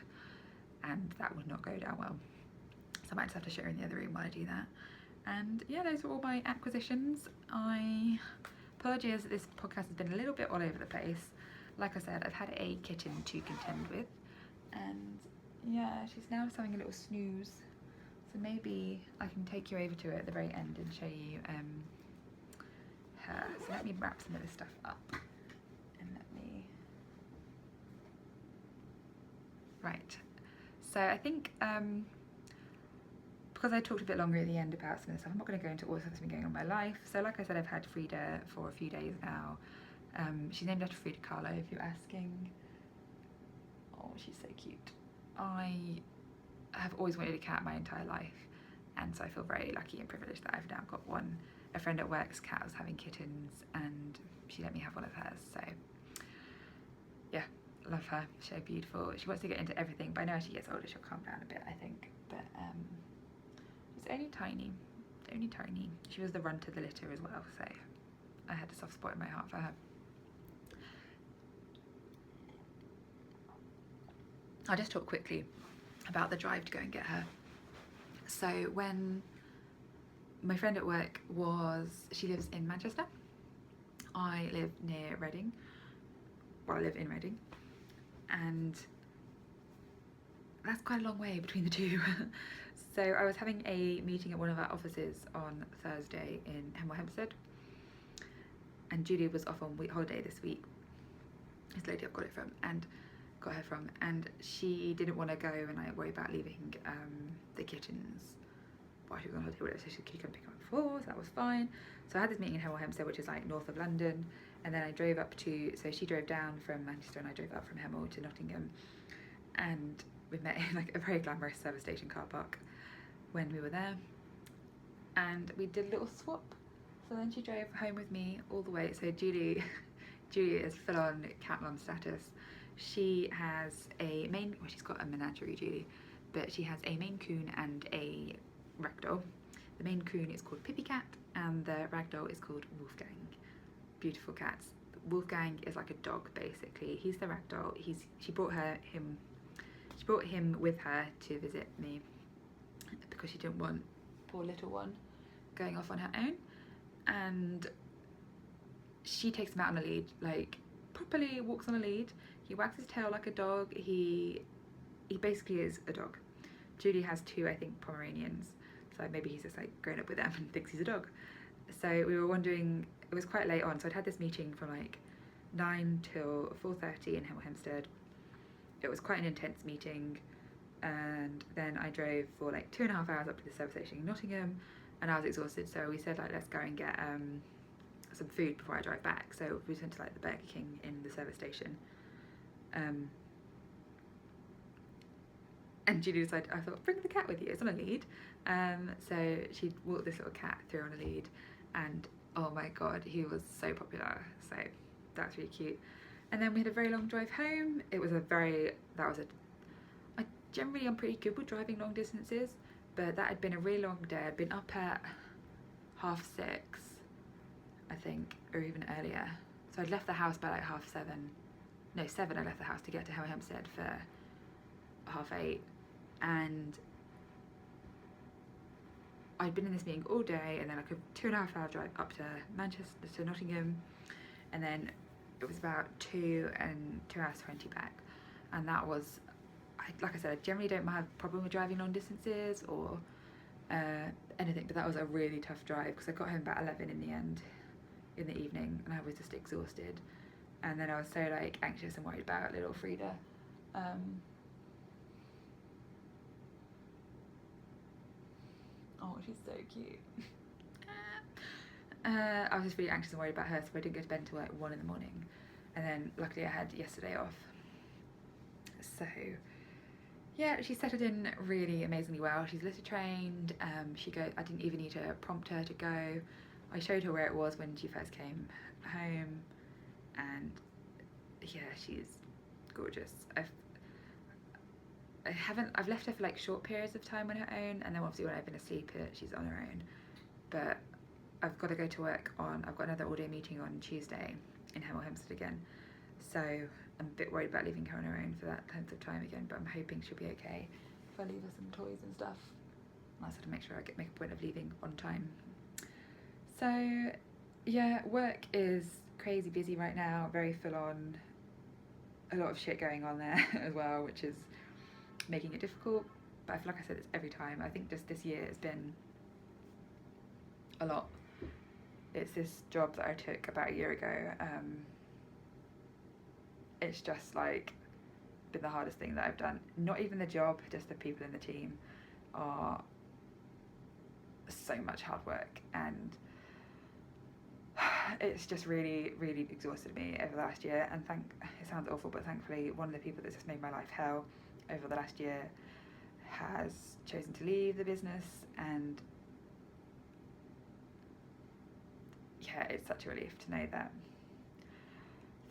and that would not go down well. So I might just have to shut her in the other room while I do that. And yeah, those are all my acquisitions. I apologize that this podcast has been a little bit all over the place. Like I said, I've had a kitten to contend with, and yeah, she's now just having a little snooze. So maybe I can take you over to it at the very end and show you her. So let me wrap some of this stuff up, and let me... Right, so I think because I talked a bit longer at the end about some of the stuff, I'm not going to go into all the stuff that's been going on in my life. So like I said, I've had Frida for a few days now. She's named after Frida Kahlo, if you're asking. Oh, she's so cute. I have always wanted a cat my entire life, and so I feel very lucky and privileged that I've now got one. A friend at work's cat was having kittens, and she let me have one of hers, so yeah, love her. She's so beautiful. She wants to get into everything, but I know as she gets older she'll calm down a bit, I think. But she's only tiny. She was the runt of the litter as well, so I had a soft spot in my heart for her. I'll just talk quickly about the drive to go and get her. So when my friend at work she lives in Manchester. I live near Reading. Well, I live in Reading, and that's quite a long way between the two. So I was having a meeting at one of our offices on Thursday in Hemel Hempstead, and Julie was off on holiday this week. This lady I've got her from, and she didn't want to go, and I worry about leaving the kittens while she was on holiday, whatever, so she could come pick them up before, so that was fine. So I had this meeting in Hemel Hempstead, which is like north of London, and then I drove up to, so she drove down from Manchester and I drove up from Hemel to Nottingham, and we met in like a very glamorous service station car park when we were there, and we did a little swap. So then she drove home with me all the way. So Julie is full on cat mum status. She has she's got a menagerie, Julie, but she has a Maine Coon and a Ragdoll. The Maine Coon is called Pippy Cat, and the Ragdoll is called Wolfgang. Beautiful cats. Wolfgang is like a dog, basically. He's the Ragdoll. She brought him with her to visit me because she didn't want poor little one going off on her own, and she takes him out on a lead, like properly walks on a lead. He wags his tail like a dog. He basically is a dog. Julie has two, I think, Pomeranians, so maybe he's just like grown up with them and thinks he's a dog. So we were wondering, it was quite late on, so I'd had this meeting from like 9 till 4:30 in Hemel Hempstead. It was quite an intense meeting, and then I drove for like 2.5 hours up to the service station in Nottingham, and I was exhausted, so we said like, let's go and get some food before I drive back. So we went to like the Burger King in the service station, and Julie decided, I thought, bring the cat with you, it's on a lead. So she walked this little cat through on a lead, and oh my god, he was so popular, so that's really cute. And then we had a very long drive home. I generally am pretty good with driving long distances, but that had been a really long day. I'd been up at 6:30, I think, or even earlier. So I'd left the house by like 7:30. No, 7 I left the house to get to Hemel Hempstead for 8:30. And I'd been in this meeting all day, and then like a 2.5 hour drive up to Manchester, to Nottingham, and then it was about 2 hours 20 back. And that was, like I said, I generally don't have a problem with driving long distances or anything, but that was a really tough drive because I got home about 11 in the end, in the evening, and I was just exhausted. And then I was so like anxious and worried about little Frida. Oh, she's so cute. I was just really anxious and worried about her, so I didn't go to bed until like 1 in the morning. And then luckily I had yesterday off. So yeah, she settled in really amazingly well. She's litter trained. I didn't even need to prompt her to go. I showed her where it was when she first came home, and yeah, she's gorgeous. I've left her for like short periods of time on her own, and then obviously when I've been asleep, she's on her own. but I've got to go to work I've got another all-day meeting on Tuesday in Hemel Hempstead again, so I'm a bit worried about leaving her on her own for that length of time again, but I'm hoping she'll be okay if I leave her some toys and stuff. I sort of make sure I make a point of leaving on time. So yeah, work is crazy busy right now, very full on, a lot of shit going on there as well, which is making it difficult, but I feel like I said this every time. I think just this year has been a lot. It's this job that I took about a year ago. It's just like been the hardest thing that I've done. Not even the job, just the people in the team are so much hard work, and it's just really, really exhausted me over the last year. And it sounds awful, but thankfully one of the people that's just made my life hell over the last year has chosen to leave the business, and yeah, it's such a relief to know that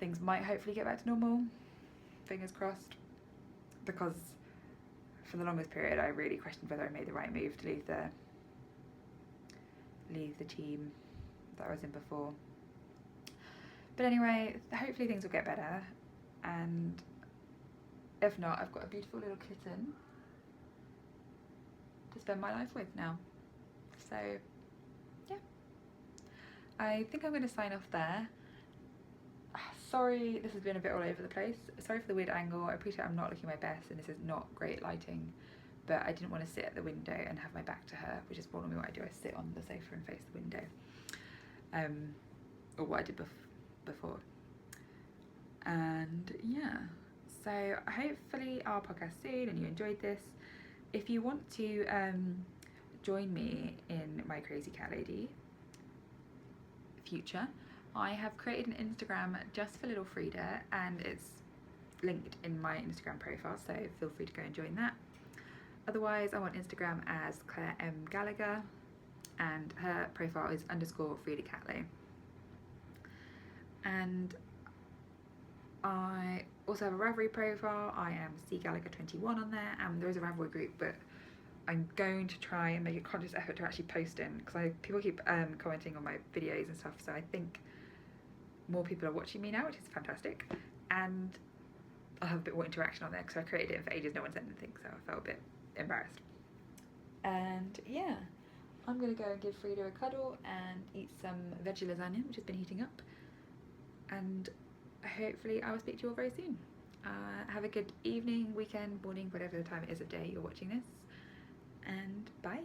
things might hopefully get back to normal, fingers crossed, because for the longest period I really questioned whether I made the right move to leave the team that I was in before. But anyway, hopefully things will get better, and if not, I've got a beautiful little kitten to spend my life with now. So yeah, I think I'm going to sign off there. Sorry, this has been a bit all over the place. Sorry for the weird angle. I appreciate I'm not looking my best and this is not great lighting, but I didn't want to sit at the window and have my back to her, which is normally what I do. I sit on the sofa and face the window, or what I did before. And yeah, so hopefully our podcast soon and you enjoyed this. If you want to join me in my Crazy Cat Lady future, I have created an Instagram just for little Frida, and it's linked in my Instagram profile, so feel free to go and join that. Otherwise, I'm on Instagram as Claire M. Gallagher, and her profile is _Frida Catley. And I also have a Ravelry profile. I am cgallagher21 on there, and there is a Ravelry group, but I'm going to try and make a conscious effort to actually post in, because people keep commenting on my videos and stuff, so I think more people are watching me now, which is fantastic, and I'll have a bit more interaction on there, because I created it and for ages no one said anything, so I felt a bit embarrassed. And yeah, I'm going to go and give Frida a cuddle and eat some veggie lasagna, which has been heating up, and hopefully I will speak to you all very soon. Have a good evening, weekend, morning, whatever the time it is of day you're watching this, and bye.